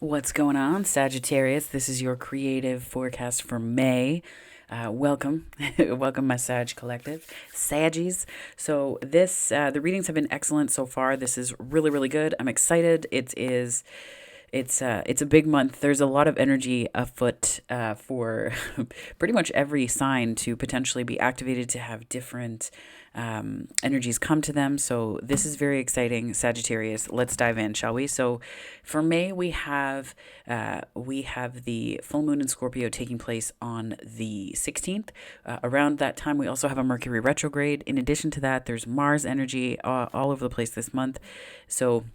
What's going on, Sagittarius? This is your creative forecast for May. Welcome, welcome, my Sag Collective, Saggies. So the readings have been excellent so far. This is really, really good. I'm excited. It's a big month. There's a lot of energy afoot for pretty much every sign to potentially be activated to have different energies come to them. So this is very exciting, Sagittarius. Let's dive in, shall we? So for May, we have the full moon in Scorpio taking place on the 16th. Around that time, we also have a Mercury retrograde. In addition to that, there's Mars energy all over the place this month. So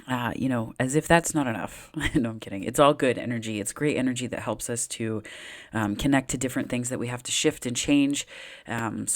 as if that's not enough. No, I'm kidding. It's all good energy. It's great energy that helps us to connect to different things that we have to shift and change. There's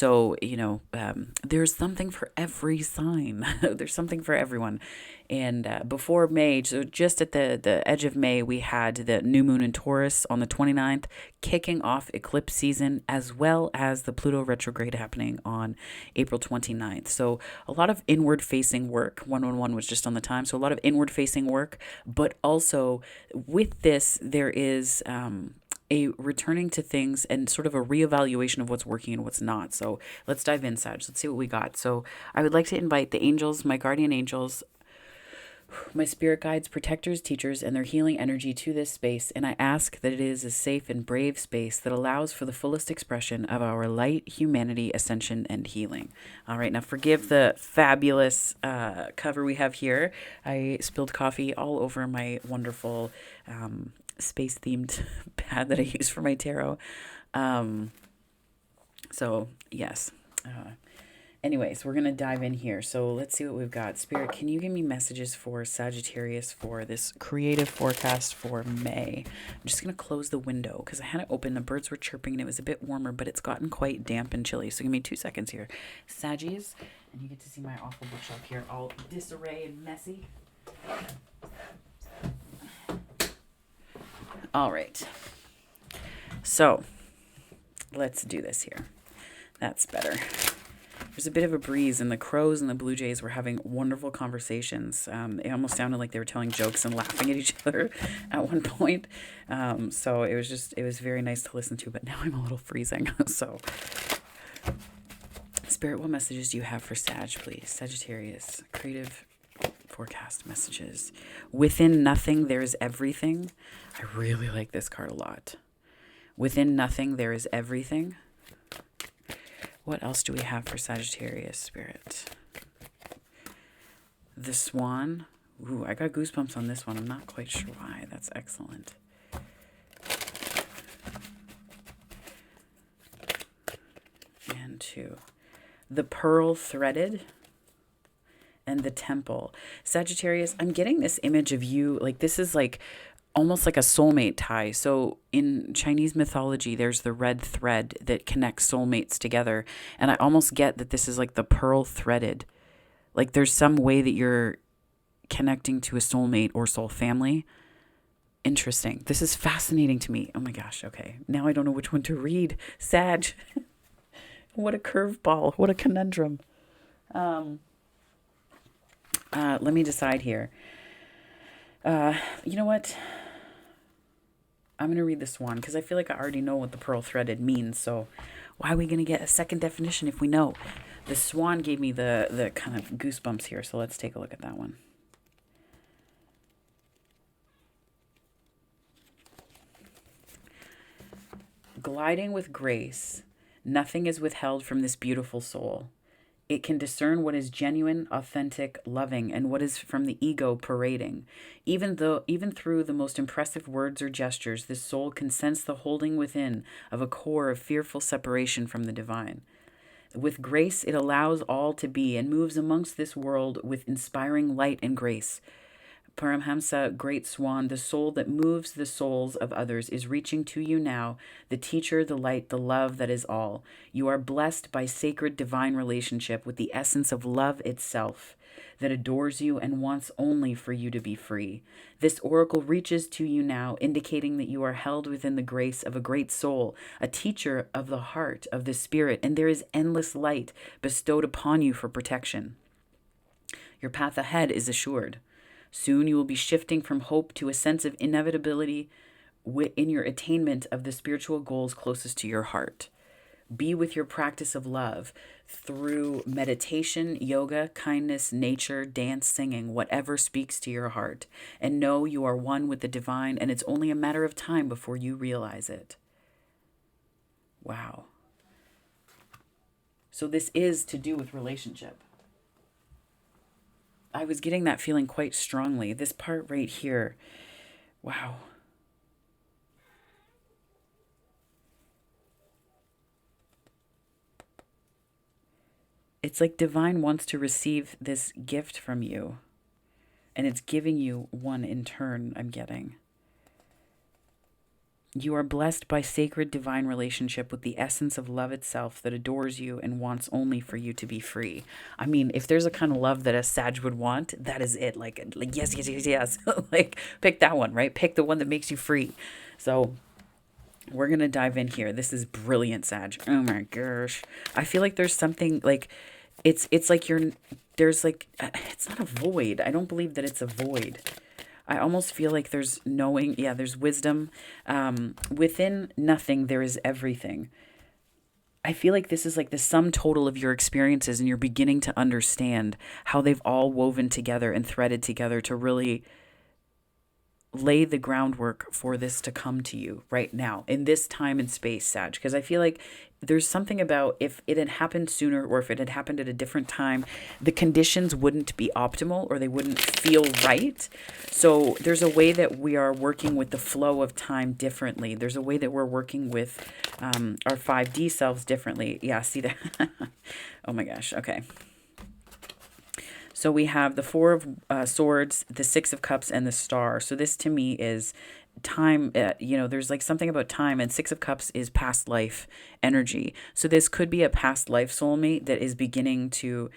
something for every sign. There's something for everyone. And before May, so just at the edge of May, we had the new moon in Taurus on the 29th, kicking off eclipse season, as well as the Pluto retrograde happening on April 29th. So a lot of inward facing work. 111 was just on the time. So a lot of inward facing work. But also with this, there is a returning to things and sort of a reevaluation of what's working and what's not. So let's dive in, Sag. Let's see what we got. So I would like to invite the angels, my guardian angels, my spirit guides, protectors, teachers, and their healing energy to this space, and I ask that it is a safe and brave space that allows for the fullest expression of our light, humanity, ascension, and healing. All right, now forgive the fabulous cover we have here. I spilled coffee all over my wonderful space-themed pad that I use for my tarot. Yes. Anyways, we're going to dive in here. So let's see what we've got. Spirit, can you give me messages for Sagittarius for this creative forecast for May? I'm just going to close the window because I had it open. The birds were chirping and it was a bit warmer, but it's gotten quite damp and chilly. So give me 2 seconds here. Saggies, and you get to see my awful bookshelf here, all disarray and messy. All right. So let's do this here. That's better. There's a bit of a breeze, and the crows and the blue jays were having wonderful conversations. It almost sounded like they were telling jokes and laughing at each other at one point. So it was very nice to listen to, but now I'm a little freezing. So, Spirit, what messages do you have for Sag, please? Sagittarius, creative forecast messages. Within nothing, there is everything. I really like this card a lot. Within nothing, there is everything. What else do we have for Sagittarius, Spirit? The Swan. Ooh, I got goosebumps on this one. I'm not quite sure why. That's excellent. And 2. The Pearl Threaded and the Temple. Sagittarius, I'm getting this image of you, like this is like almost like a soulmate tie. So in Chinese mythology, there's the red thread that connects soulmates together. And I almost get that this is like the pearl threaded. Like there's some way that you're connecting to a soulmate or soul family. Interesting. This is fascinating to me. Oh my gosh. Okay. Now I don't know which one to read. Sag. What a curveball. What a conundrum. Let me decide here. You know what? I'm going to read the Swan because I feel like I already know what the pearl threaded means. So why are we going to get a second definition if we know? The Swan gave me the kind of goosebumps here. So let's take a look at that one. Gliding with grace, nothing is withheld from this beautiful soul. It can discern what is genuine, authentic, loving, and what is from the ego parading. Even through the most impressive words or gestures, this soul can sense the holding within of a core of fearful separation from the divine. With grace, it allows all to be and moves amongst this world with inspiring light and grace. Paramhamsa, Great Swan, the soul that moves the souls of others, is reaching to you now, the teacher, the light, the love that is all. You are blessed by sacred divine relationship with the essence of love itself that adores you and wants only for you to be free. This oracle reaches to you now, indicating that you are held within the grace of a great soul, a teacher of the heart, of the spirit, and there is endless light bestowed upon you for protection. Your path ahead is assured. Soon you will be shifting from hope to a sense of inevitability in your attainment of the spiritual goals closest to your heart. Be with your practice of love through meditation, yoga, kindness, nature, dance, singing, whatever speaks to your heart. And know you are one with the divine, and it's only a matter of time before you realize it. Wow. So this is to do with relationship. I was getting that feeling quite strongly. This part right here. Wow. It's like divine wants to receive this gift from you, and it's giving you one in turn, I'm getting. You are blessed by sacred divine relationship with the essence of love itself that adores you and wants only for you to be free. I mean, if there's a kind of love that a Sag would want, that is it. Like yes, yes, yes, yes. Like, pick that one, right? Pick the one that makes you free. So we're going to dive in here. This is brilliant, Sag. Oh my gosh. I feel like there's something like, it's like there's like, it's not a void. I don't believe that it's a void. I almost feel like there's knowing, there's wisdom. Within nothing, there is everything. I feel like this is like the sum total of your experiences, and you're beginning to understand how they've all woven together and threaded together to really lay the groundwork for this to come to you right now in this time and space, Sag. Because I feel like there's something about if it had happened sooner or if it had happened at a different time, the conditions wouldn't be optimal or they wouldn't feel right. So there's a way that we are working with the flow of time differently. There's a way that we're working with our 5D selves differently. Yeah, see that? Oh my gosh. Okay. So we have the Four of Swords, the Six of Cups, and the Star. So this to me is time. There's like something about time, and Six of Cups is past life energy. So this could be a past life soulmate that is beginning to,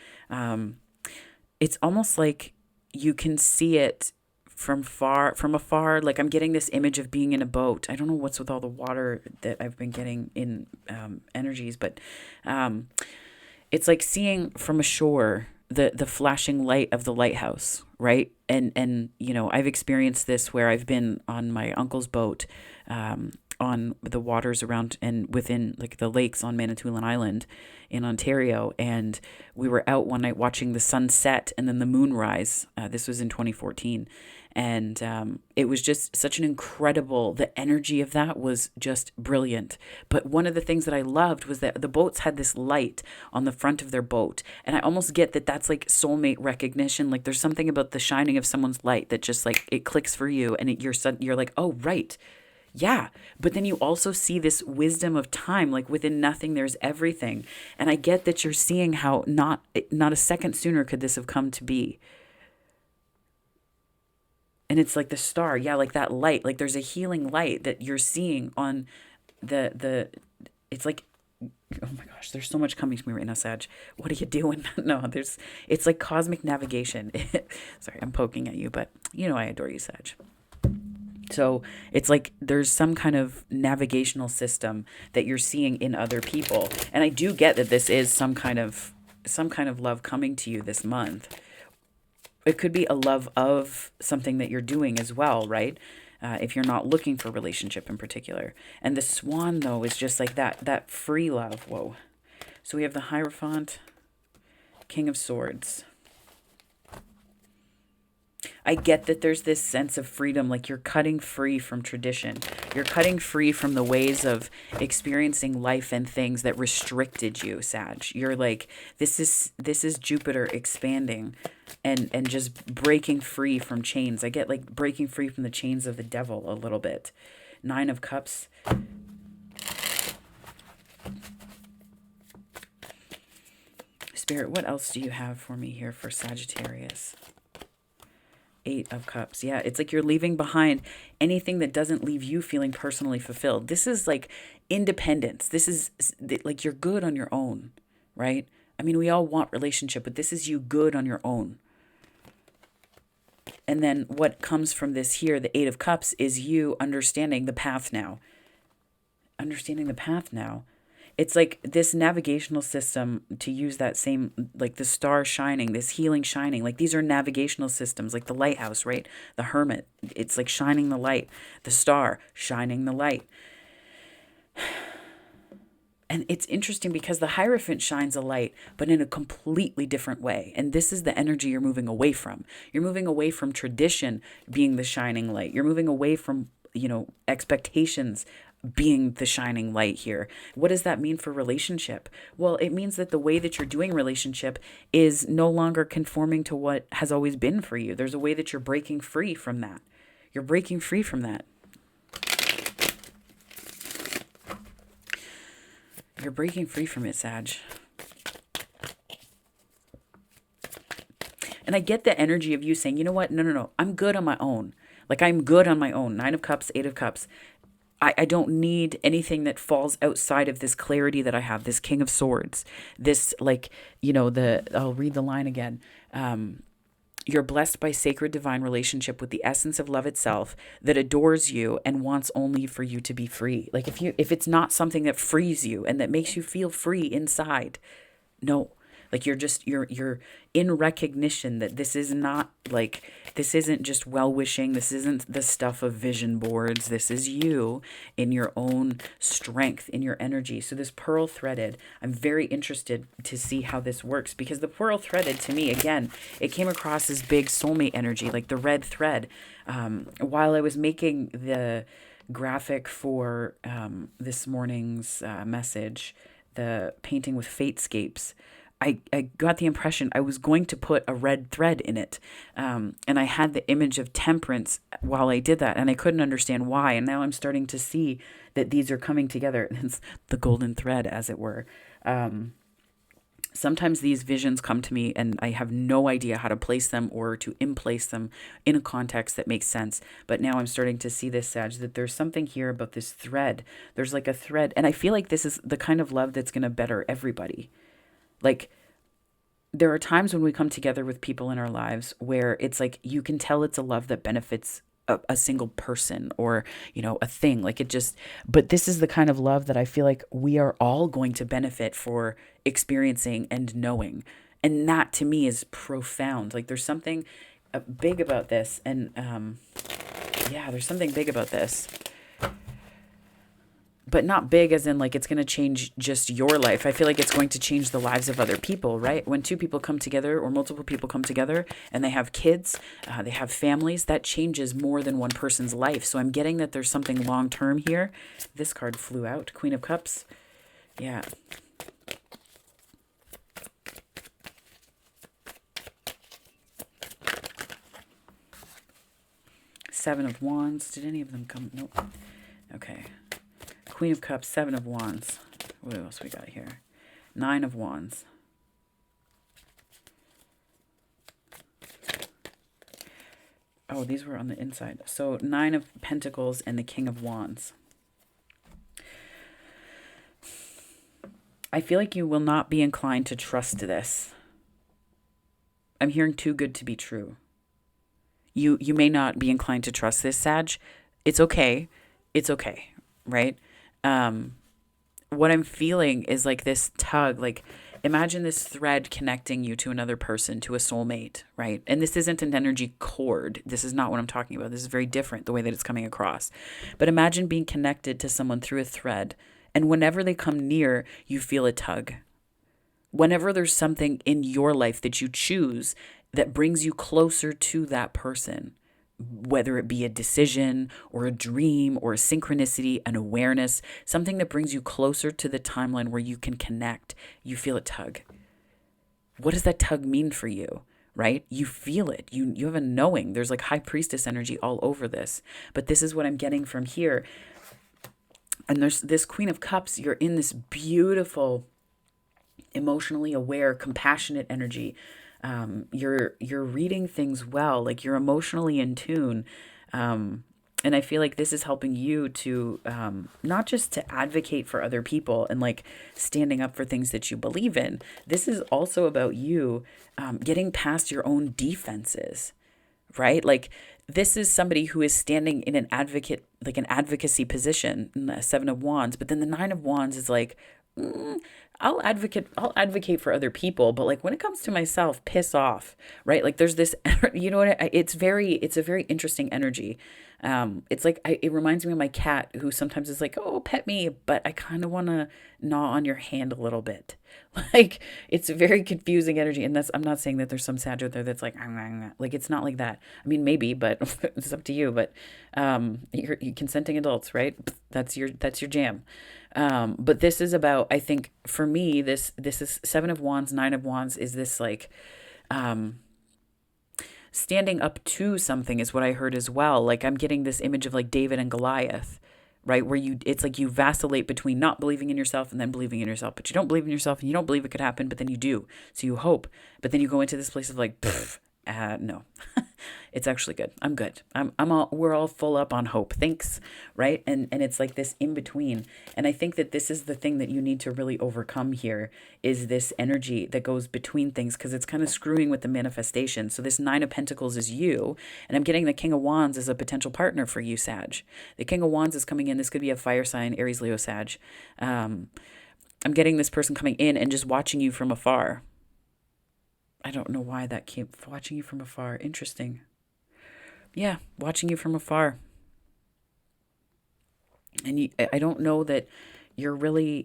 it's almost like you can see it from afar. Like I'm getting this image of being in a boat. I don't know what's with all the water that I've been getting in energies, but it's like seeing from ashore the flashing light of the lighthouse, right? And I've experienced this where I've been on my uncle's boat on the waters around and within like the lakes on Manitoulin Island in Ontario, and we were out one night watching the sun set and then the moon rise. This was in 2014. And it was just such an incredible, the energy of that was just brilliant. But one of the things that I loved was that the boats had this light on the front of their boat. And I almost get that that's like soulmate recognition. Like there's something about the shining of someone's light that just like, it clicks for you. And you're like, oh, right. Yeah. But then you also see this wisdom of time, like within nothing, there's everything. And I get that you're seeing how not a second sooner could this have come to be. And it's like the star, like that light, like there's a healing light that you're seeing on it's like, oh my gosh, there's so much coming to me right now, Sag. What are you doing? No, it's like cosmic navigation. Sorry, I'm poking at you, but I adore you, Sag. So it's like there's some kind of navigational system that you're seeing in other people. And I do get that this is some kind of love coming to you this month. It could be a love of something that you're doing as well, right? If you're not looking for relationship in particular. And the swan, though, is just like that free love. Whoa. So we have the Hierophant, King of Swords. I get that there's this sense of freedom, like you're cutting free from tradition. You're cutting free from the ways of experiencing life and things that restricted you, Sag. You're like, this is Jupiter expanding and just breaking free from chains. I get like breaking free from the chains of the devil a little bit. Nine of Cups. Spirit, what else do you have for me here for Sagittarius? Eight of Cups. Yeah, it's like you're leaving behind anything that doesn't leave you feeling personally fulfilled. This is like independence. This is like you're good on your own, right? I mean, we all want relationship, but this is you good on your own. And then what comes from this here, the Eight of Cups, is you understanding the path now. Understanding the path now. It's like this navigational system, to use that same, like the star shining, this healing shining, like these are navigational systems, like the lighthouse, right? The hermit, it's like shining the light, the star shining the light. And it's interesting because the Hierophant shines a light, but in a completely different way. And this is the energy you're moving away from. You're moving away from tradition being the shining light. You're moving away from, expectations being the shining light here. What does that mean for relationship? Well, it means that the way that you're doing relationship is no longer conforming to what has always been for you. There's a way that you're breaking free from that. You're breaking free from that. You're breaking free from it, Sag. And I get the energy of you saying, you know what? No. I'm good on my own. Like, I'm good on my own. 9 of Cups, 8 of Cups. I don't need anything that falls outside of this clarity that I have, this King of Swords. This, I'll read the line again. You're blessed by sacred divine relationship with the essence of love itself that adores you and wants only for you to be free. Like if it's not something that frees you and that makes you feel free inside, no. Like you're in recognition that this isn't just well-wishing. This isn't the stuff of vision boards. This is you in your own strength, in your energy. So this pearl threaded, I'm very interested to see how this works, because the pearl threaded, to me, again, it came across as big soulmate energy, like the red thread. While I was making the graphic for this morning's message, the painting with fatescapes, I got the impression I was going to put a red thread in it. And I had the image of temperance while I did that, and I couldn't understand why. And now I'm starting to see that these are coming together. It's the golden thread, as it were. Sometimes these visions come to me and I have no idea how to place them or to emplace them in a context that makes sense. But now I'm starting to see this, Sag, that there's something here about this thread. There's like a thread. And I feel like this is the kind of love that's going to better everybody. Like, there are times when we come together with people in our lives where it's like you can tell it's a love that benefits a single person or, a thing. Like but this is the kind of love that I feel like we are all going to benefit for experiencing and knowing. And that to me is profound. Like there's something big about this. And there's something big about this. But not big as in like it's going to change just your life. I feel like it's going to change the lives of other people, right? When 2 people come together or multiple people come together and they have kids, they have families, that changes more than one person's life. So I'm getting that there's something long-term here. This card flew out, Queen of Cups. Yeah. Seven of Wands. Did any of them come? Nope. Okay. Queen of Cups, 7 of Wands. What else we got here? 9 of Wands. Oh, these were on the inside. So 9 of Pentacles and the King of Wands. I feel like you will not be inclined to trust this. I'm hearing too good to be true. You may not be inclined to trust this, Sag. It's okay. It's okay, right? What I'm feeling is like this tug, like imagine this thread connecting you to another person, to a soulmate, right? And this isn't an energy cord. This is not what I'm talking about. This is very different, the way that it's coming across. But imagine being connected to someone through a thread. And whenever they come near, you feel a tug. Whenever there's something in your life that you choose that brings you closer to that person, whether it be a decision or a dream or a synchronicity, an awareness, something that brings you closer to the timeline where you can connect, you feel a tug. What does that tug mean for you, right? You feel it. You have a knowing. There's like High Priestess energy all over this. But this is what I'm getting from here. And there's this Queen of Cups. You're in this beautiful, emotionally aware, compassionate energy. You're reading things well, like you're emotionally in tune. And I feel like this is helping you to, not just to advocate for other people and like standing up for things that you believe in. This is also about you, getting past your own defenses, right? Like this is somebody who is standing in an advocacy position, 7 of Wands, but then the 9 of Wands is like, I'll advocate for other people, but like when it comes to myself, piss off, right? Like there's this, you know what? It's a very interesting energy. It's like it reminds me of my cat who sometimes is like, "Oh, pet me," but I kind of want to gnaw on your hand a little bit. Like it's a very confusing energy, and I'm not saying that there's some Sag out there that's like, "Ah, ah, ah." Like it's not like that. I mean, maybe, but it's up to you. But you're consenting adults, right? That's your jam. But this is about, I think for me, this is Seven of Wands, Nine of Wands is this like standing up to something is what I heard as well. Like I'm getting this image of like David and Goliath, right? Where it's like you vacillate between not believing in yourself and then believing in yourself, but you don't believe in yourself and you don't believe it could happen, but then you do. So you hope, but then you go into this place of like, no, it's actually good. I'm good. We're all full up on hope. Thanks. Right. And it's like this in between. And I think that this is the thing that you need to really overcome here is this energy that goes between things because it's kind of screwing with the manifestation. So this Nine of Pentacles is you, and I'm getting the King of Wands as a potential partner for you, Sag. The King of Wands is coming in. This could be a fire sign, Aries, Leo, Sag. I'm getting this person coming in and just watching you from afar. I don't know why that came, watching you from afar. Interesting. Yeah, watching you from afar. And I don't know that you're really,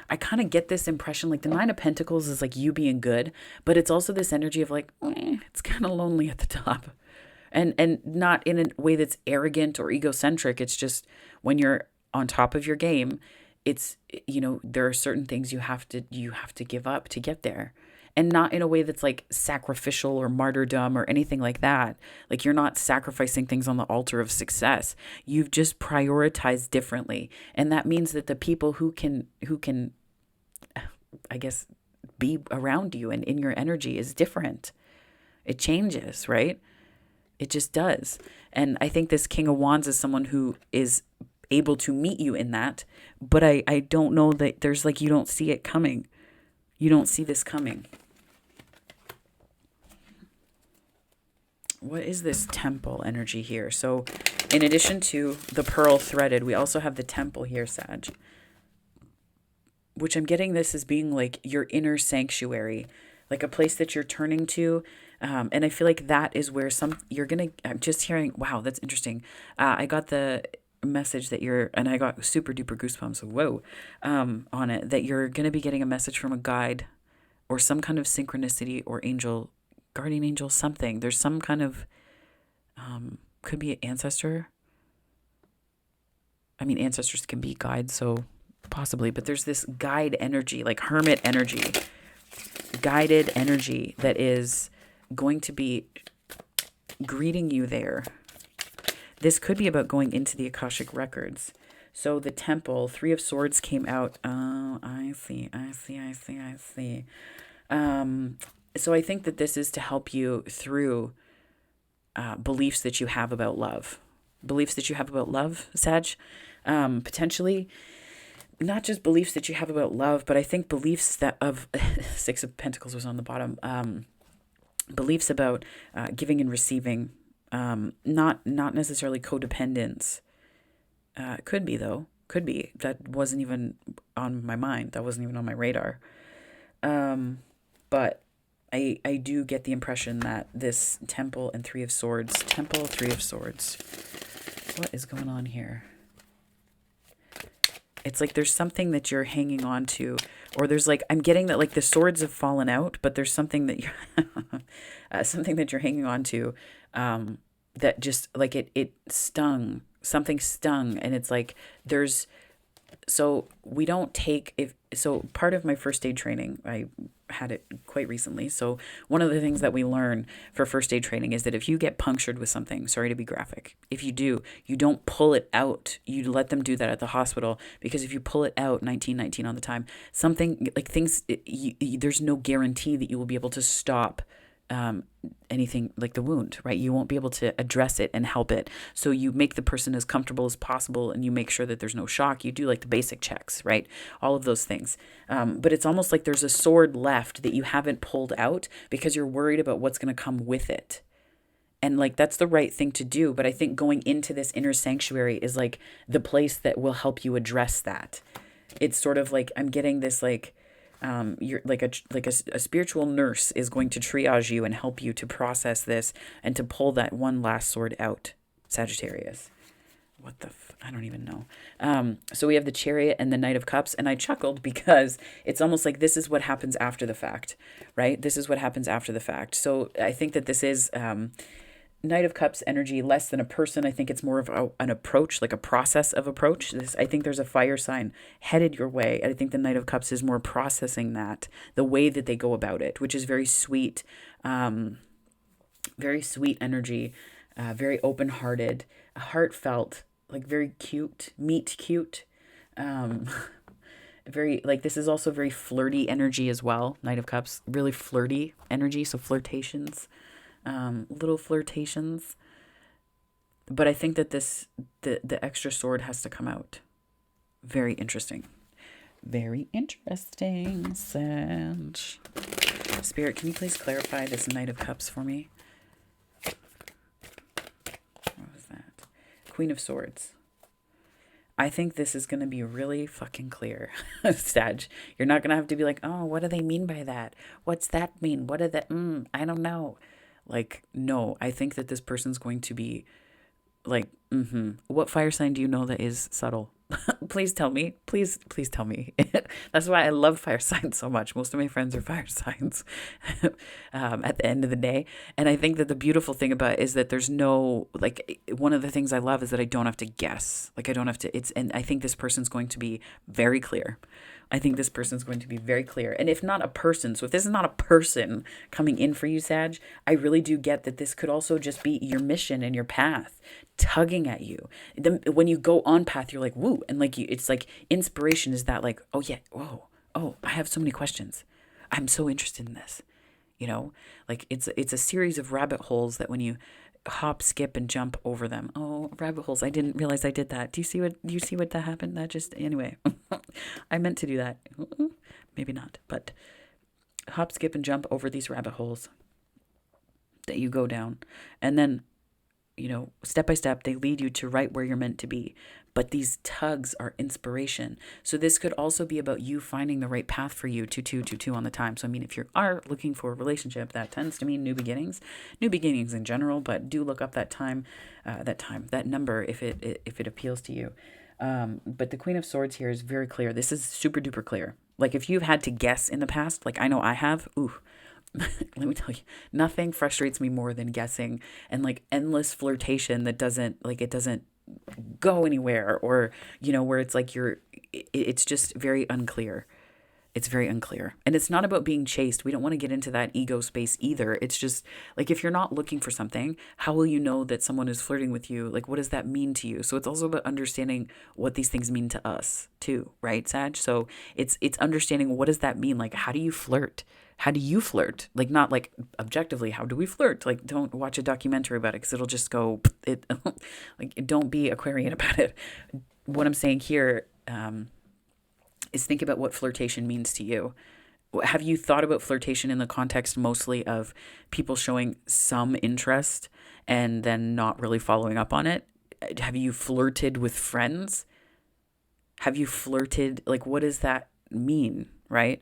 I kind of get this impression like the Nine of Pentacles is like you being good, but it's also this energy of like, it's kind of lonely at the top. And not in a way that's arrogant or egocentric. It's just when you're on top of your game, it's, there are certain things you have to give up to get there. And not in a way that's like sacrificial or martyrdom or anything like that. Like you're not sacrificing things on the altar of success. You've just prioritized differently. And that means that the people who can, I guess, be around you and in your energy is different. It changes, right? It just does. And I think this King of Wands is someone who is able to meet you in that. But I don't know that there's like, you don't see it coming. You don't see this coming. What is this Temple energy here? So in addition to the pearl threaded, we also have the Temple here, Sag. Which I'm getting this as being like your inner sanctuary, like a place that you're turning to. And I feel like that is where I'm just hearing, wow, that's interesting. I got the message that and I got super duper goosebumps, whoa, on it, that you're going to be getting a message from a guide or some kind of synchronicity or angel, guardian angel, something. There's some kind of, could be an ancestor. I mean, ancestors can be guides, so possibly, but there's this guide energy, like hermit energy, guided energy that is going to be greeting you there. This could be about going into the Akashic records. So the Temple, Three of Swords came out. Oh, I see. So I think that this is to help you through beliefs that you have about love. Beliefs that you have about love, Sag. Potentially, not just beliefs that you have about love, but I think beliefs that of Six of Pentacles was on the bottom. Beliefs about giving and receiving. Not necessarily codependence. Could be though. Could be. That wasn't even on my mind. That wasn't even on my radar. But I do get the impression that this Temple and Three of Swords. Temple, Three of Swords. What is going on here? It's like there's something that you're hanging on to, or there's like, I'm getting that like the swords have fallen out, but there's something that you're something that you're hanging on to that just like it stung, something stung. And it's like so we don't take, so part of my first aid training, I had it quite recently. So one of the things that we learn for first aid training is that if you get punctured with something, sorry to be graphic, if you do, you don't pull it out. You let them do that at the hospital, because if you pull it out, 1919 on the time, something like things, there's no guarantee that you will be able to stop anything like the wound, right? You won't be able to address it and help it. So you make the person as comfortable as possible, and you make sure that there's no shock. You do like the basic checks, right? All of those things. But it's almost like there's a sword left that you haven't pulled out because you're worried about what's going to come with it. And like, that's the right thing to do. But I think going into this inner sanctuary is like the place that will help you address that. It's sort of like I'm getting this like you're like a spiritual nurse is going to triage you and help you to process this and to pull that one last sword out, Sagittarius. I don't even know. So we have the Chariot and the Knight of Cups, and I chuckled because it's almost like this is what happens after the fact, right? This is what happens after the fact. So I think that this is Knight of Cups energy, less than a person. I think it's more of an approach, like a process of approach. I think there's a fire sign headed your way. I think the Knight of Cups is more processing that, the way that they go about it, which is very sweet energy, very open-hearted, heartfelt, like very cute, meet cute. Very, like, this is also very flirty energy as well. Knight of Cups, really flirty energy. So flirtations, little flirtations. But I think that the extra sword has to come out. Very interesting. Very interesting, Sag. Spirit, can you please clarify this Knight of Cups for me? Queen of Swords. I think this is going to be really fucking clear, Sag. You're not going to have to be like, oh, what do they mean by that? What's that mean? What are the, I don't know. Like, no, I think that this person's going to be like, What fire sign do you know that is subtle? Please tell me. Please tell me. That's why I love fire signs so much. Most of my friends are fire signs at the end of the day. And I think that the beautiful thing about it is that there's no, like, one of the things I love is that I don't have to guess. Like, I don't have to, and I think this person's going to be very clear. I think this person's going to be very clear. And if not a person, so if this is not a person coming in for you, Sag, I really do get that this could also just be your mission and your path tugging at you. When you go on path, you're like, woo. And like, it's like inspiration is that like, oh yeah, whoa, oh, I have so many questions. I'm so interested in this. You know, like it's a series of rabbit holes that when you hop, skip, and jump over them. Oh, rabbit holes. I didn't realize I did that. Do you see what that happened? That just, anyway, I meant to do that. Maybe not, but hop, skip, and jump over these rabbit holes that you go down. And then, you know, step by step, they lead you to right where you're meant to be. But these tugs are inspiration. So this could also be about you finding the right path for you, 2-2-2-2 on the time. So, I mean, if you are looking for a relationship, that tends to mean new beginnings in general, but do look up that that number if it appeals to you. But the Queen of Swords here is very clear. This is super duper clear. Like if you've had to guess in the past, like I know I have, let me tell you, nothing frustrates me more than guessing and like endless flirtation that doesn't go anywhere, or you know, where it's like it's just very unclear. It's very unclear. And it's not about being chased. We don't want to get into that ego space either. It's just like, if you're not looking for something, how will you know that someone is flirting with you? Like, what does that mean to you? So it's also about understanding what these things mean to us too, right, Sag? So it's understanding, what does that mean? Like, how do you flirt? How do you flirt? Like, not like objectively, how do we flirt? Like, don't watch a documentary about it because it'll just go, like, don't be Aquarian about it. What I'm saying here is think about what flirtation means to you. Have you thought about flirtation in the context mostly of people showing some interest and then not really following up on it? Have you flirted with friends? Have you flirted? Like, what does that mean, right?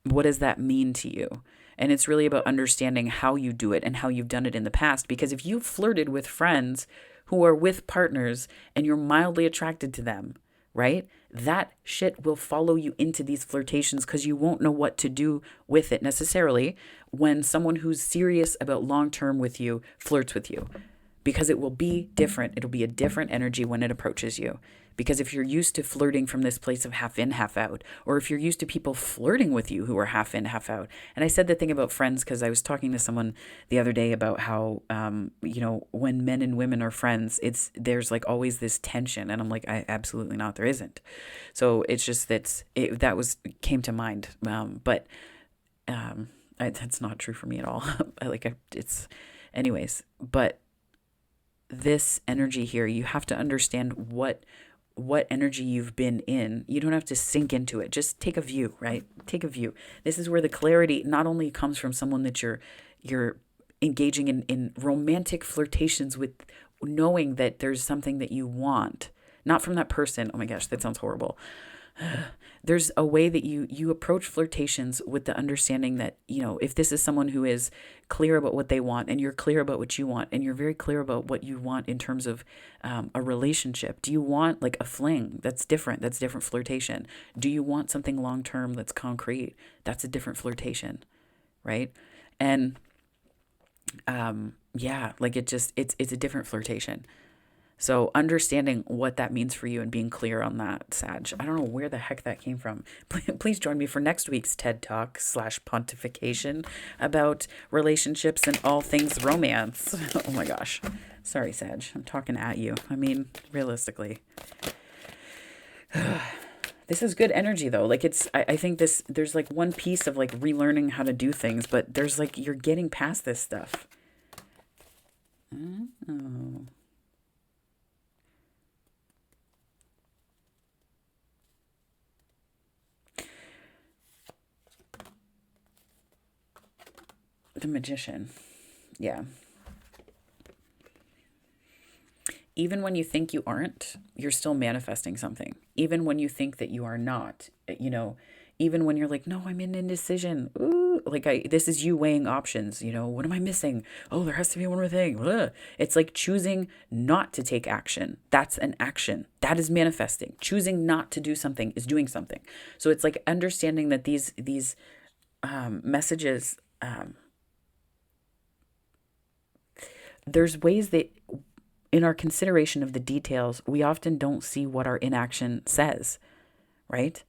What does that mean to you? And it's really about understanding how you do it and how you've done it in the past. Because if you've flirted with friends who are with partners and you're mildly attracted to them, right? That shit will follow you into these flirtations because you won't know what to do with it necessarily when someone who's serious about long-term with you flirts with you. Because it will be different. It'll be a different energy when it approaches you. Because if you're used to flirting from this place of half in, half out, or if you're used to people flirting with you who are half in, half out. And I said the thing about friends because I was talking to someone the other day about how, you know, when men and women are friends, there's like always this tension. And I'm like, absolutely not. There isn't. So it's just that came to mind. But that's not true for me at all. Anyways, but this energy here, you have to understand what energy you've been in. You don't have to sink into it. Just take a view, right? Take a view. This is where the clarity not only comes from someone that you're engaging in romantic flirtations with, knowing that there's something that you want, not from that person. Oh my gosh, that sounds horrible. There's a way that you approach flirtations with the understanding that, if this is someone who is clear about what they want, and you're clear about what you want, and you're very clear about what you want in terms of a relationship. Do you want like a fling? That's different. That's different flirtation. Do you want something long term that's concrete? That's a different flirtation, right? And yeah, like it's a different flirtation. So understanding what that means for you and being clear on that, Sag. I don't know where the heck that came from. Please join me for next week's TED Talk / pontification about relationships and all things romance. Oh my gosh. Sorry, Sag. I'm talking at you. I mean, realistically. This is good energy though. Like I think there's like one piece of like relearning how to do things, but there's like, you're getting past this stuff. Oh. The Magician. Yeah. Even when you think you aren't, you're still manifesting something. Even when you think that you are not, even when you're like, no, I'm in indecision. Ooh, like this is you weighing options. What am I missing? Oh, there has to be one more thing. Ugh. It's like choosing not to take action. That's an action. That is manifesting. Choosing not to do something is doing something. So it's like understanding that these messages, there's ways that in our consideration of the details, we often don't see what our inaction says, right?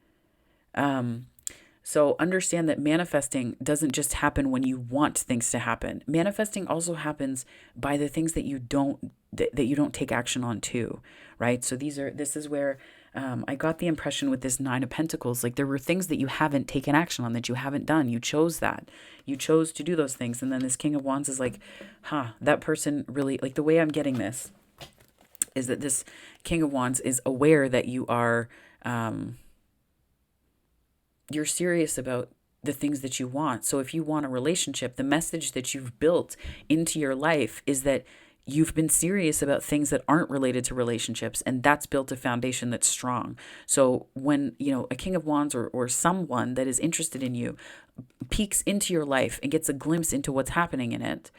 So understand that manifesting doesn't just happen when you want things to happen. Manifesting also happens by the things that you don't take action on too, right? So this is where I got the impression with this 9 of Pentacles, like there were things that you haven't taken action on, that you haven't done. You chose that. You chose to do those things. And then this King of Wands is like, that person really, like the way I'm getting this is that this King of Wands is aware that you are, you're serious about the things that you want. So if you want a relationship, the message that you've built into your life is that you've been serious about things that aren't related to relationships, and that's built a foundation that's strong. So when, a King of Wands or someone that is interested in you peeks into your life and gets a glimpse into what's happening in it,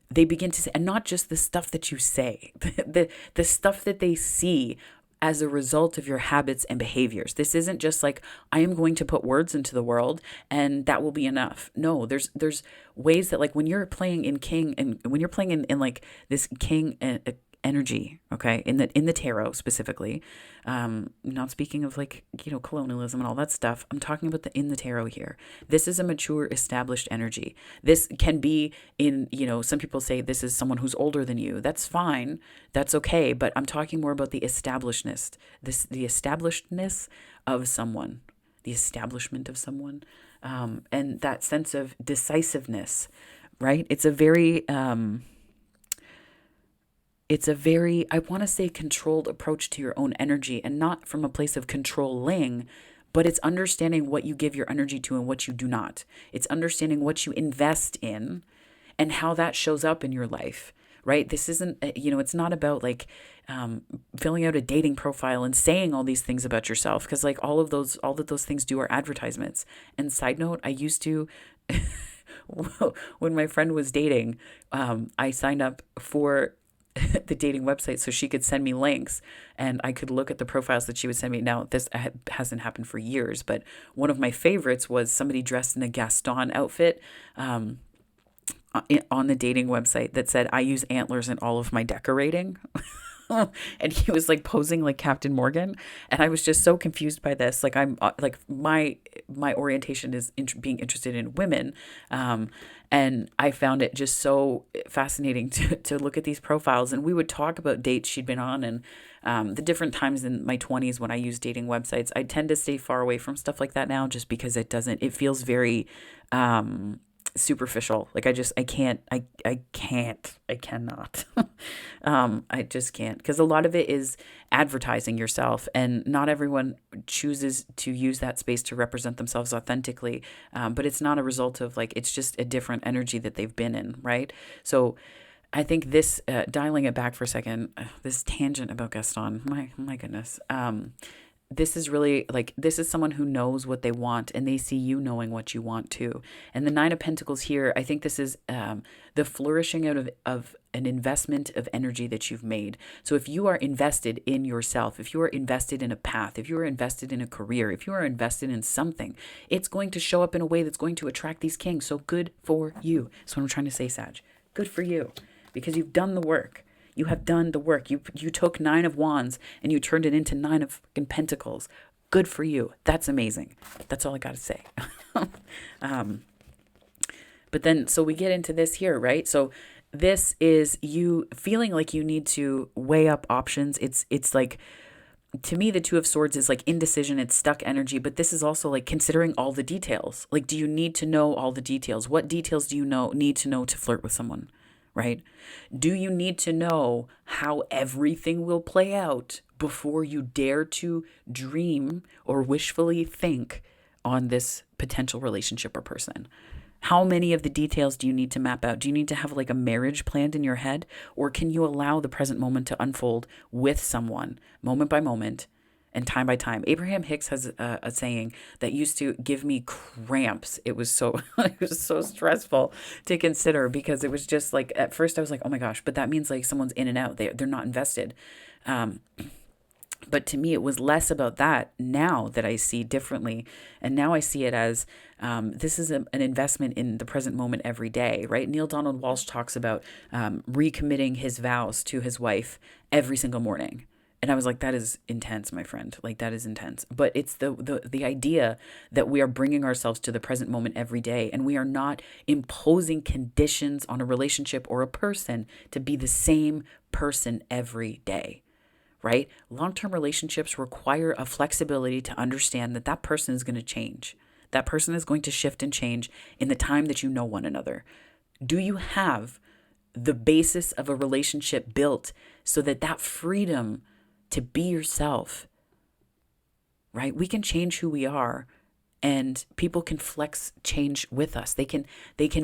they begin to say, and not just the stuff that you say, the stuff that they see as a result of your habits and behaviors. This isn't just like, I am going to put words into the world and that will be enough. No, there's ways that like when you're playing in King, and when you're playing in like this King energy, okay, in the tarot specifically, not speaking of like, colonialism and all that stuff. I'm talking about in the tarot here. This is a mature, established energy. This can be in, some people say this is someone who's older than you. That's fine. That's okay. But I'm talking more about the establishedness, the establishedness of someone, the establishment of someone, and that sense of decisiveness, right? It's a very, I want to say, controlled approach to your own energy, and not from a place of controlling, but it's understanding what you give your energy to and what you do not. It's understanding what you invest in and how that shows up in your life, right? This isn't, it's not about like filling out a dating profile and saying all these things about yourself, because like all that those things do are advertisements. And side note, I used to, when my friend was dating, I signed up for the dating website so she could send me links and I could look at the profiles that she would send me. Now, this hasn't happened for years, but one of my favorites was somebody dressed in a Gaston outfit on the dating website that said, I use antlers in all of my decorating. And he was like posing like Captain Morgan. And I was just so confused by this. Like I'm like my orientation is being interested in women. And I found it just so fascinating to look at these profiles. And we would talk about dates she'd been on and the different times in my 20s when I used dating websites. I tend to stay far away from stuff like that now just because it feels very superficial. Like I cannot. I just can't, because a lot of it is advertising yourself, and not everyone chooses to use that space to represent themselves authentically. But it's not a result of like, it's just a different energy that they've been in. Right. So I think this, dialing it back for a second, this tangent about Gaston, my goodness. this is really like, this is someone who knows what they want, and they see you knowing what you want too. And the Nine of Pentacles here, I think this is the flourishing out of an investment of energy that you've made. So if you are invested in yourself, if you are invested in a path, if you are invested in a career, if you are invested in something, it's going to show up in a way that's going to attract these kings. So good for you. That's what I'm trying to say, Sag. Good for you, because you've done the work. You have done the work. You took Nine of Wands and you turned it into Nine of fucking Pentacles. Good for you. That's amazing. That's all I got to say. But then, so we get into this here, right? So this is you feeling like you need to weigh up options. It's like, to me, the Two of Swords is like indecision. It's stuck energy. But this is also like considering all the details. Like, do you need to know all the details? What details do you need to know to flirt with someone? Right? Do you need to know how everything will play out before you dare to dream or wishfully think on this potential relationship or person? How many of the details do you need to map out? Do you need to have like a marriage planned in your head? Or can you allow the present moment to unfold with someone, moment by moment, and time by time? Abraham Hicks has a saying that used to give me cramps. It was so it was so stressful to consider, because it was just like, at first I was like, oh my gosh, but that means like someone's in and out. They're not invested. But to me, it was less about that now that I see differently. And now I see it as this is an investment in the present moment every day, right? Neil Donald Walsh talks about recommitting his vows to his wife every single morning. And I was like, that is intense, my friend. Like, that is intense. But it's the idea that we are bringing ourselves to the present moment every day, and we are not imposing conditions on a relationship or a person to be the same person every day, right? Long-term relationships require a flexibility to understand that that person is going to change. That person is going to shift and change in the time that you know one another. Do you have the basis of a relationship built so that that freedom to be yourself, right? We can change who we are, and people can change with us. They can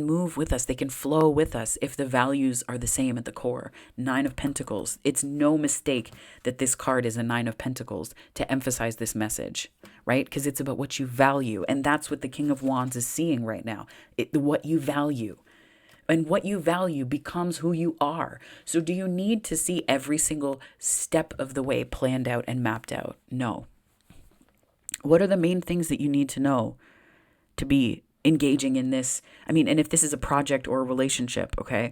move with us. They can flow with us if the values are the same at the core. Nine of Pentacles. It's no mistake that this card is a Nine of Pentacles to emphasize this message, right? Because it's about what you value. And that's what the King of Wands is seeing right now. What you value. And what you value becomes who you are. So do you need to see every single step of the way planned out and mapped out? No. What are the main things that you need to know to be engaging in this? I mean, and if this is a project or a relationship, okay?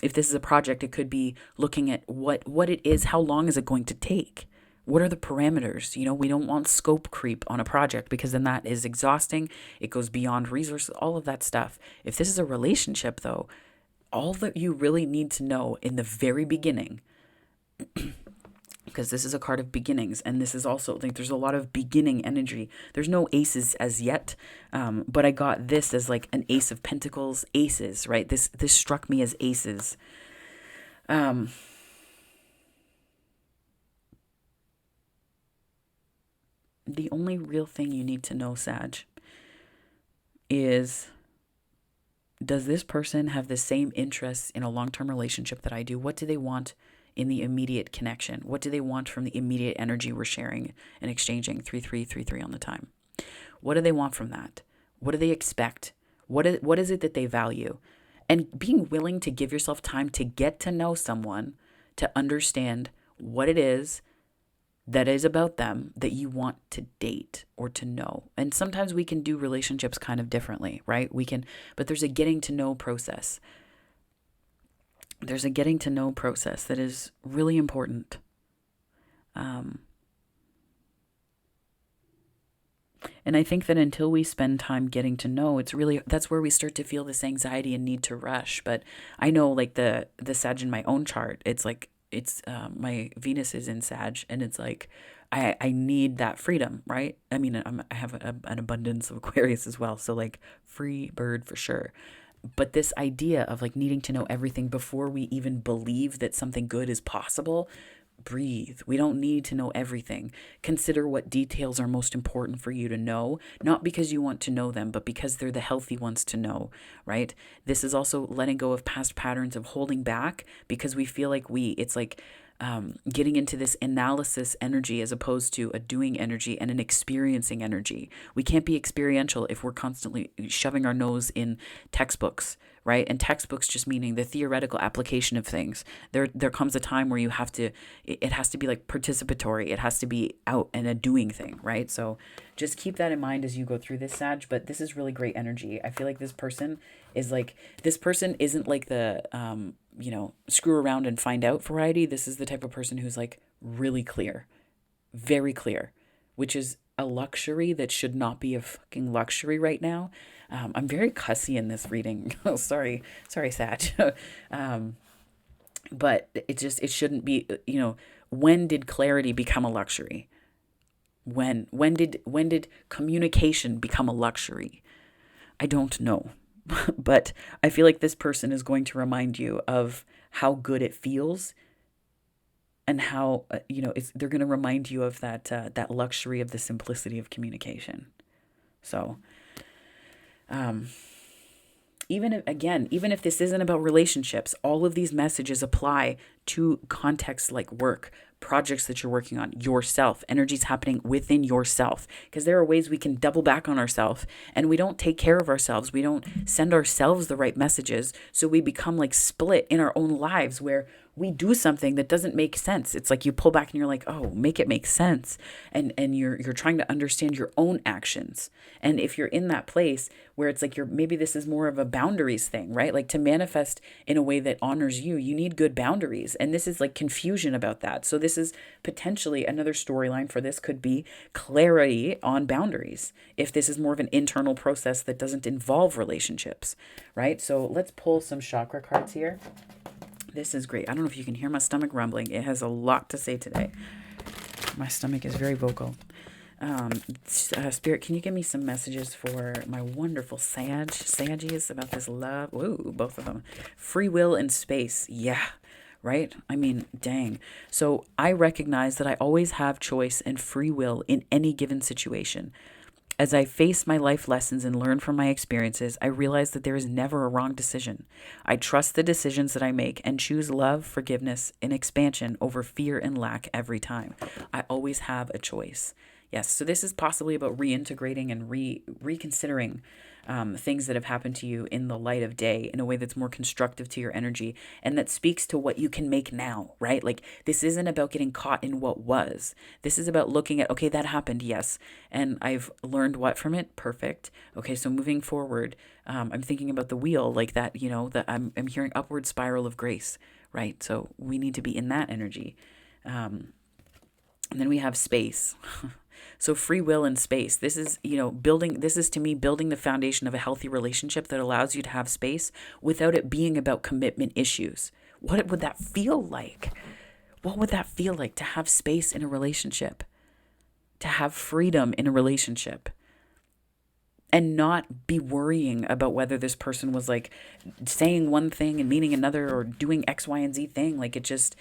If this is a project, it could be looking at what it is, how long is it going to take? What are the parameters? You know, we don't want scope creep on a project, because then that is exhausting. It goes beyond resources, all of that stuff. If this is a relationship, though, all that you really need to know in the very beginning, because this is a card of beginnings, and this is also, like, there's a lot of beginning energy. There's no aces as yet, but I got this as like an Ace of Pentacles, aces, right? This struck me as aces. The only real thing you need to know, Sag, is, does this person have the same interests in a long-term relationship that I do? What do they want in the immediate connection? What do they want from the immediate energy we're sharing and exchanging? 3-3-3-3 on the time. What do they want from that? What do they expect? What is it that they value? And being willing to give yourself time to get to know someone, to understand what it is that is about them that you want to date or to know. And sometimes we can do relationships kind of differently, right? But there's a getting to know process. There's a getting to know process that is really important. And I think that until we spend time getting to know, that's where we start to feel this anxiety and need to rush. But I know, like, the Sag in my own chart, it's like, my Venus is in Sag, and it's like, I need that freedom, right? I mean, I have an abundance of Aquarius as well. So like, free bird for sure. But this idea of like needing to know everything before we even believe that something good is possible, breathe. We don't need to know everything. Consider what details are most important for you to know, not because you want to know them, but because they're the healthy ones to know, right? This is also letting go of past patterns of holding back, because we feel like it's like getting into this analysis energy as opposed to a doing energy and an experiencing energy. We can't be experiential if we're constantly shoving our nose in textbooks, right? And textbooks just meaning the theoretical application of things. There comes a time where you have to, it has to be like participatory. It has to be out and a doing thing, right? So just keep that in mind as you go through this, Sag. But this is really great energy. I feel like this person isn't like the, screw around and find out variety. This is the type of person who's like really clear, very clear, which is a luxury that should not be a fucking luxury right now. I'm very cussy in this reading. Oh, sorry, Sag. But it shouldn't be, when did clarity become a luxury? When did communication become a luxury? I don't know. But I feel like this person is going to remind you of how good it feels, and how they're going to remind you of that luxury of the simplicity of communication. So, even if this isn't about relationships, all of these messages apply to contexts like work, projects that you're working on, yourself, energies happening within yourself. Because there are ways we can double back on ourselves and we don't take care of ourselves. We don't send ourselves the right messages. So we become like split in our own lives where we do something that doesn't make sense. It's like you pull back and you're like, oh, make it make sense. And you're trying to understand your own actions. And if you're in that place where it's like maybe this is more of a boundaries thing, right? Like to manifest in a way that honors you, you need good boundaries. And this is like confusion about that. So this is potentially another storyline for this could be clarity on boundaries. If this is more of an internal process that doesn't involve relationships, right? So let's pull some chakra cards here. This is great. I don't know if you can hear my stomach rumbling. It has a lot to say today. My stomach is very vocal. Spirit, can you give me some messages for my wonderful Saggies about this love? Ooh, both of them. Free will and space. Yeah, right? I mean, dang. So I recognize that I always have choice and free will in any given situation. As I face my life lessons and learn from my experiences, I realize that there is never a wrong decision. I trust the decisions that I make and choose love, forgiveness, and expansion over fear and lack every time. I always have a choice. Yes, so this is possibly about reintegrating and reconsidering things that have happened to you in the light of day in a way that's more constructive to your energy and that speaks to what you can make now, right? Like this isn't about getting caught in what was. This is about looking at, okay, that happened, yes. And I've learned what from it? Perfect. Okay, so moving forward, I'm thinking about the wheel like that, that I'm hearing upward spiral of grace, right? So we need to be in that energy. And then we have space. So free will and space. This is, this is to me building the foundation of a healthy relationship that allows you to have space without it being about commitment issues. What would that feel like? What would that feel like to have space in a relationship? To have freedom in a relationship? And not be worrying about whether this person was like saying one thing and meaning another or doing X, Y, and Z thing. Like it just,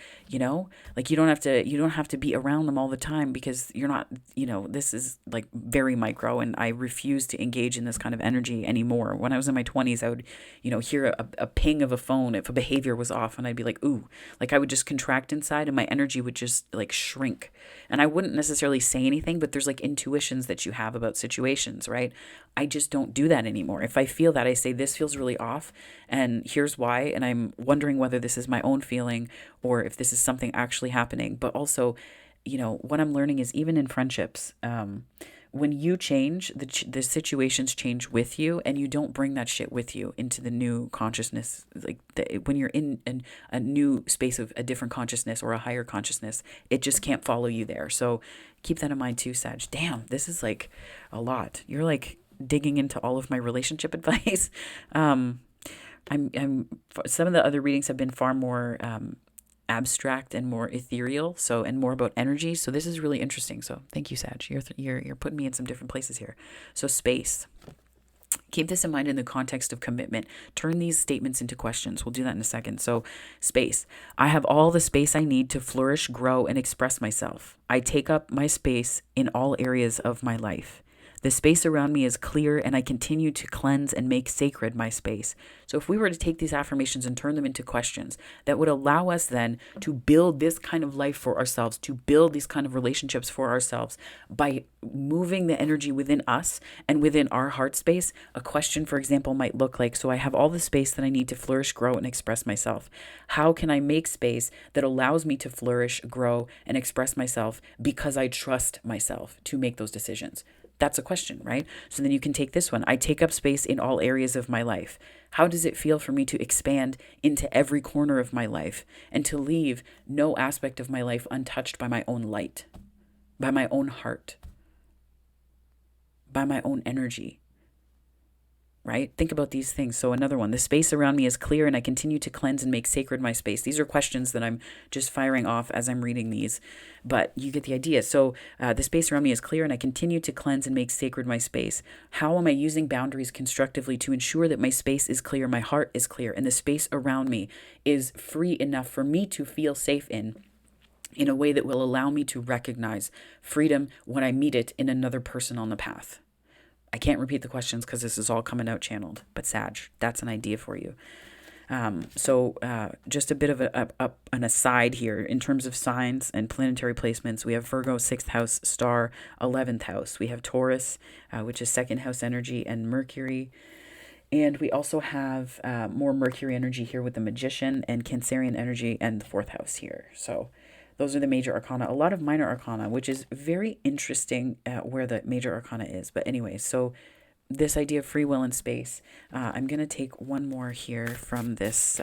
like you don't have to be around them all the time because you're not, this is like very micro and I refuse to engage in this kind of energy anymore. When I was in my 20s, I would, hear a ping of a phone if a behavior was off and I'd be like, ooh, like I would just contract inside and my energy would just like shrink. And I wouldn't necessarily say anything, but there's like intuitions that you have about situations, right? I just don't do that anymore. If I feel that, I say, this feels really off and here's why. And I'm wondering whether this is my own feeling or if this is something actually happening. But also, what I'm learning is even in friendships, when you change, the situations change with you and you don't bring that shit with you into the new consciousness. Like when you're in a new space of a different consciousness or a higher consciousness, it just can't follow you there. So keep that in mind too, Sag. Damn, this is like a lot. You're like digging into all of my relationship advice. I'm some of the other readings have been far more abstract and more ethereal, and more about energy. So this is really interesting. So thank you, Sag. You're putting me in some different places here. So space. Keep this in mind in the context of commitment. Turn these statements into questions. We'll do that in a second. So space. I have all the space I need to flourish, grow, and express myself. I take up my space in all areas of my life. The space around me is clear, and I continue to cleanse and make sacred my space. So if we were to take these affirmations and turn them into questions, that would allow us then to build this kind of life for ourselves, to build these kind of relationships for ourselves by moving the energy within us and within our heart space. A question, for example, might look like, so I have all the space that I need to flourish, grow, and express myself. How can I make space that allows me to flourish, grow, and express myself because I trust myself to make those decisions? That's a question, right? So then you can take this one. I take up space in all areas of my life. How does it feel for me to expand into every corner of my life and to leave no aspect of my life untouched by my own light, by my own heart, by my own energy? Right? Think about these things. So another one, the space around me is clear and I continue to cleanse and make sacred my space. These are questions that I'm just firing off as I'm reading these, but you get the idea. So the space around me is clear and I continue to cleanse and make sacred my space. How am I using boundaries constructively to ensure that my space is clear, my heart is clear, and the space around me is free enough for me to feel safe in a way that will allow me to recognize freedom when I meet it in another person on the path? I can't repeat the questions because this is all coming out channeled, but Sag, that's an idea for you. Just a bit of an aside here in terms of signs and planetary placements. We have Virgo, 6th house, star, 11th house. We have Taurus, which is 2nd house energy, and Mercury. And we also have more Mercury energy here with the Magician, and Cancerian energy and the 4th house here. So those are the major arcana. A lot of minor arcana, which is very interesting where the major arcana is. But anyway, so this idea of free will in space. I'm going to take one more here from this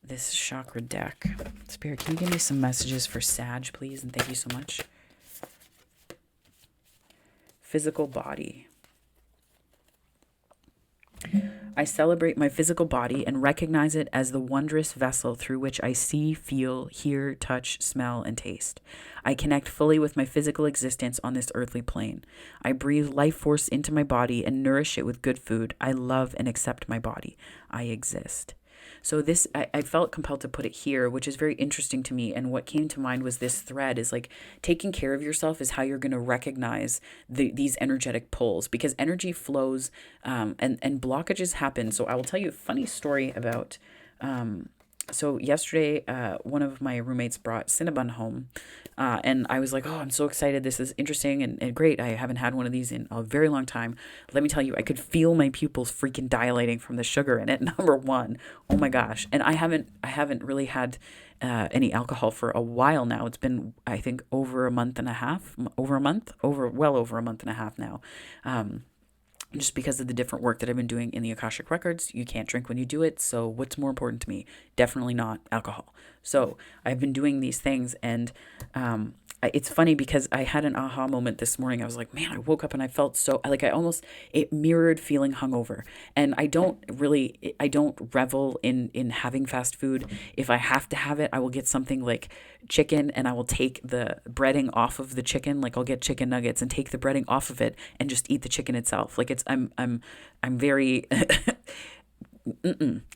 this chakra deck. Spirit, can you give me some messages for Sag, please? And thank you so much. Physical body. I celebrate my physical body and recognize it as the wondrous vessel through which I see, feel, hear, touch, smell, and taste. I connect fully with my physical existence on this earthly plane. I breathe life force into my body and nourish it with good food. I love and accept my body. I exist. So this, I felt compelled to put it here, which is very interesting to me. And what came to mind was this thread is like taking care of yourself is how you're going to recognize these energetic pulls, because energy flows and blockages happen. So I will tell you a funny story about, so yesterday, one of my roommates brought Cinnabon home, and I was like, oh, I'm so excited. This is interesting and great. I haven't had one of these in a very long time. Let me tell you, I could feel my pupils freaking dilating from the sugar in it. Number one, oh my gosh. And I haven't really had any alcohol for a while now. It's been, I think, well over a month and a half now. Just because of the different work that I've been doing in the Akashic Records. You can't drink when you do it. So what's more important to me? Definitely not alcohol. So I've been doing these things, and it's funny because I had an aha moment this morning. I was like, man, I woke up and I felt so like it mirrored feeling hungover. And I don't revel in having fast food. If I have to have it, I will get something like chicken, and I will take the breading off of the chicken. Like I'll get chicken nuggets and take the breading off of it and just eat the chicken itself. Like I'm very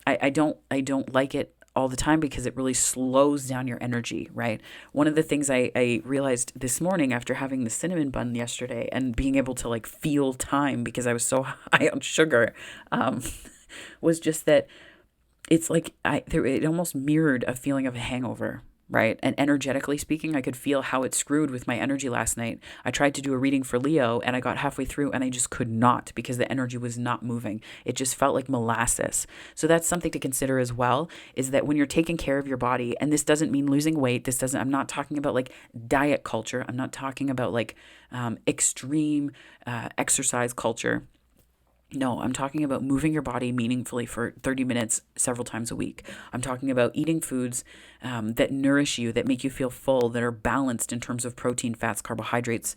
I don't like it all the time because it really slows down your energy, right? One of the things I realized this morning after having the cinnamon bun yesterday and being able to like feel time because I was so high on sugar, was just that it's like it almost mirrored a feeling of a hangover, right? And energetically speaking, I could feel how it screwed with my energy last night. I tried to do a reading for Leo and I got halfway through and I just could not because the energy was not moving. It just felt like molasses. So that's something to consider as well, is that when you're taking care of your body, and this doesn't mean losing weight. I'm not talking about like diet culture. I'm not talking about like extreme exercise culture. No, I'm talking about moving your body meaningfully for 30 minutes several times a week. I'm talking about eating foods that nourish you, that make you feel full, that are balanced in terms of protein, fats, carbohydrates.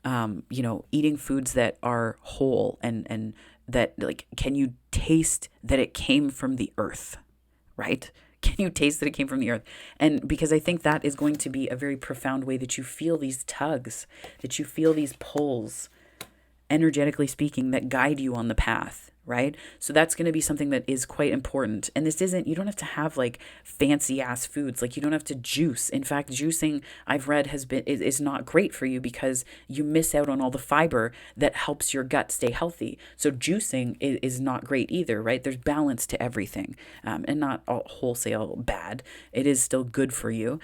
Eating foods that are whole and that like, can you taste that it came from the earth, right? Can you taste that it came from the earth? And because I think that is going to be a very profound way that you feel these tugs, that you feel these pulls. energetically speaking, that guide you on the path, right? So that's going to be something that is quite important. And this isn't, you don't have to have like fancy ass foods. Like you don't have to juice. In fact, juicing, I've read, is not great for you because you miss out on all the fiber that helps your gut stay healthy. So juicing is not great either, right? There's balance to everything, and not all wholesale bad. It is still good for you.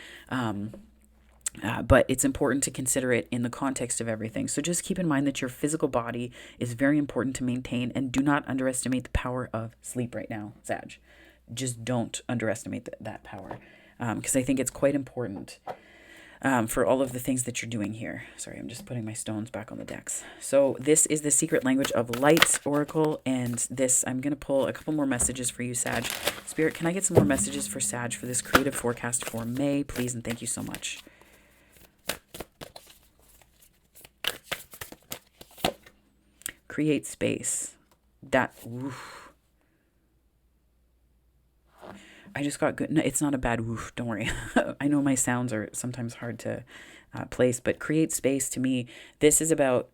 But it's important to consider it in the context of everything. So just keep in mind that your physical body is very important to maintain, and do not underestimate the power of sleep right now, Sag. Just don't underestimate that power, because I think it's quite important for all of the things that you're doing here. Sorry, I'm just putting my stones back on the decks. So this is the Secret Language of Light Oracle, and this, I'm going to pull a couple more messages for you, Sag. Spirit, can I get some more messages for Sag for this creative forecast for May, please? And thank you so much. Create space. That, oof. I just got good. No, it's not a bad woof. Don't worry. I know my sounds are sometimes hard to place, but create space to me. This is about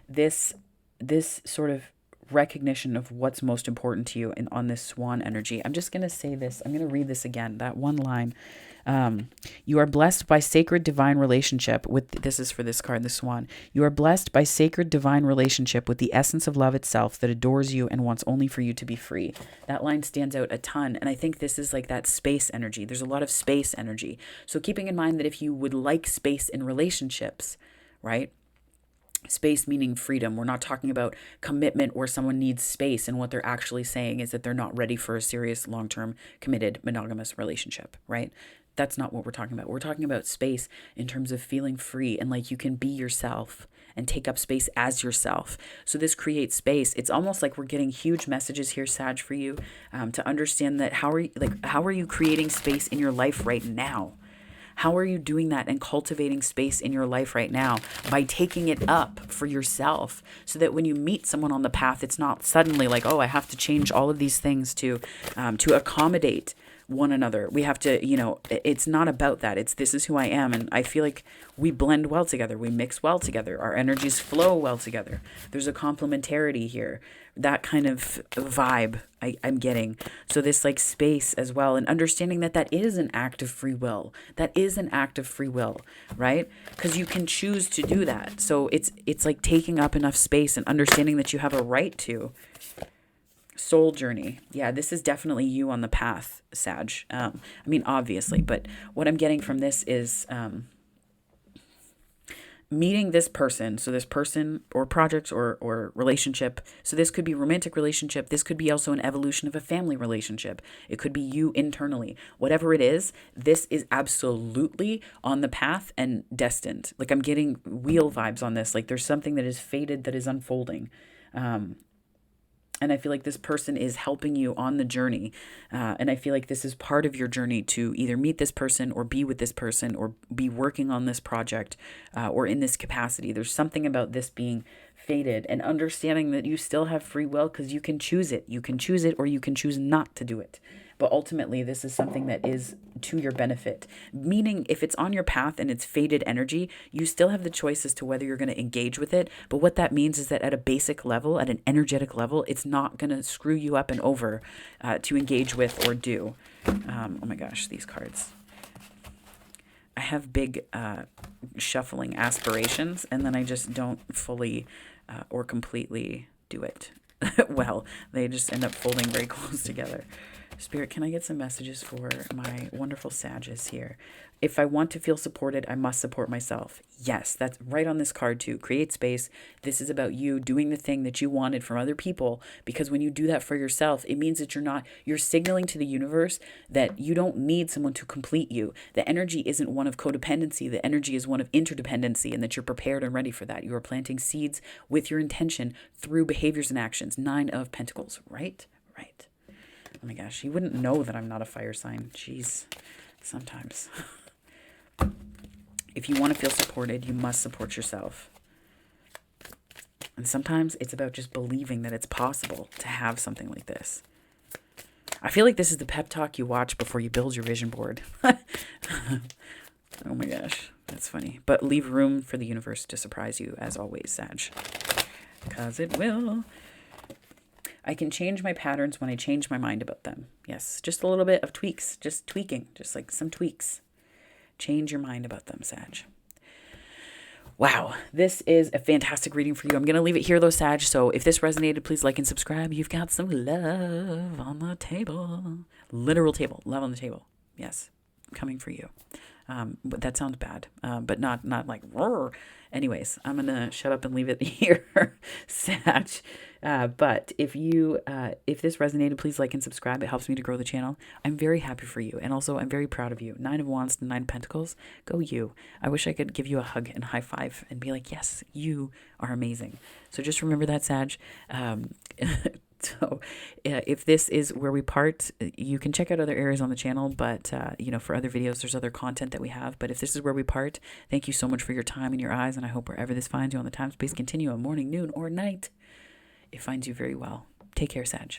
this sort of recognition of what's most important to you and on this swan energy. I'm just going to say this. I'm going to read this again. That one line. You are blessed by sacred divine relationship with, this is for this card, the swan. You are blessed by sacred divine relationship with the essence of love itself that adores you and wants only for you to be free. That line stands out a ton. And I think this is like that space energy. There's a lot of space energy. So keeping in mind that if you would like space in relationships, right? Space meaning freedom. We're not talking about commitment where someone needs space, and what they're actually saying is that they're not ready for a serious, long-term, committed, monogamous relationship, right? That's not what we're talking about. We're talking about space in terms of feeling free and like you can be yourself and take up space as yourself. So this creates space. It's almost like we're getting huge messages here, Sag, for you to understand that how are you creating space in your life right now? How are you doing that and cultivating space in your life right now? By taking it up for yourself, so that when you meet someone on the path, it's not suddenly like, oh, I have to change all of these things to accommodate one another. We have to, it's not about that. It's, this is who I am. And I feel like we blend well together. We mix well together. Our energies flow well together. There's a complementarity here. That kind of vibe I'm getting. So this like space as well, and understanding that that is an act of free will. That is an act of free will, right? Because you can choose to do that. So it's like taking up enough space and understanding that you have a right to. Soul journey. Yeah, this is definitely you on the path, Sag. I mean, obviously, but what I'm getting from this is meeting this person. So this person or project or relationship. So this could be romantic relationship. This could be also an evolution of a family relationship. It could be you internally. Whatever it is, this is absolutely on the path and destined. Like I'm getting wheel vibes on this. Like there's something that is fated that is unfolding. And I feel like this person is helping you on the journey. And I feel like this is part of your journey to either meet this person or be with this person or be working on this project or in this capacity. There's something about this being fated and understanding that you still have free will because you can choose it. You can choose it or you can choose not to do it. But ultimately, this is something that is to your benefit. Meaning, if it's on your path and it's fated energy, you still have the choice as to whether you're going to engage with it. But what that means is that at a basic level, at an energetic level, it's not going to screw you up and over to engage with or do. Oh my gosh, these cards. I have big shuffling aspirations, and then I just don't fully or completely do it well. They just end up folding very close together. Spirit, can I get some messages for my wonderful Sages here? If I want to feel supported, I must support myself. Yes, that's right on this card too. Create space. This is about you doing the thing that you wanted from other people, because when you do that for yourself, it means that you're signaling to the universe that you don't need someone to complete you. The energy isn't one of codependency. The energy is one of interdependency, and that you're prepared and ready for that. You are planting seeds with your intention through behaviors and actions. 9 of Pentacles, right? Right. Oh my gosh, you wouldn't know that I'm not a fire sign. Jeez, sometimes. If you want to feel supported, you must support yourself. And sometimes it's about just believing that it's possible to have something like this. I feel like this is the pep talk you watch before you build your vision board. Oh my gosh, that's funny. But leave room for the universe to surprise you, as always, Sag. because it will. I can change my patterns when I change my mind about them. Yes, just a little bit of tweaks, just tweaking, just like some tweaks. Change your mind about them, Sag. Wow, this is a fantastic reading for you. I'm going to leave it here, though, Sag. So if this resonated, please like and subscribe. You've got some love on the table. Literal table. Love on the table. Yes, coming for you. But that sounds bad, but not like, roar. Anyways, I'm going to shut up and leave it here, Sag. But if this resonated, please like and subscribe. It helps me to grow the channel. I'm very happy for you. And also, I'm very proud of you. 9 of Wands to 9 of Pentacles. Go you. I wish I could give you a hug and high five and be like, yes, you are amazing. So just remember that, Sag. So if this is where we part, you can check out other areas on the channel, but, for other videos, there's other content that we have. But if this is where we part, thank you so much for your time and your eyes. And I hope wherever this finds you on the time-space continuum, morning, noon, or night, it finds you very well. Take care, Sag.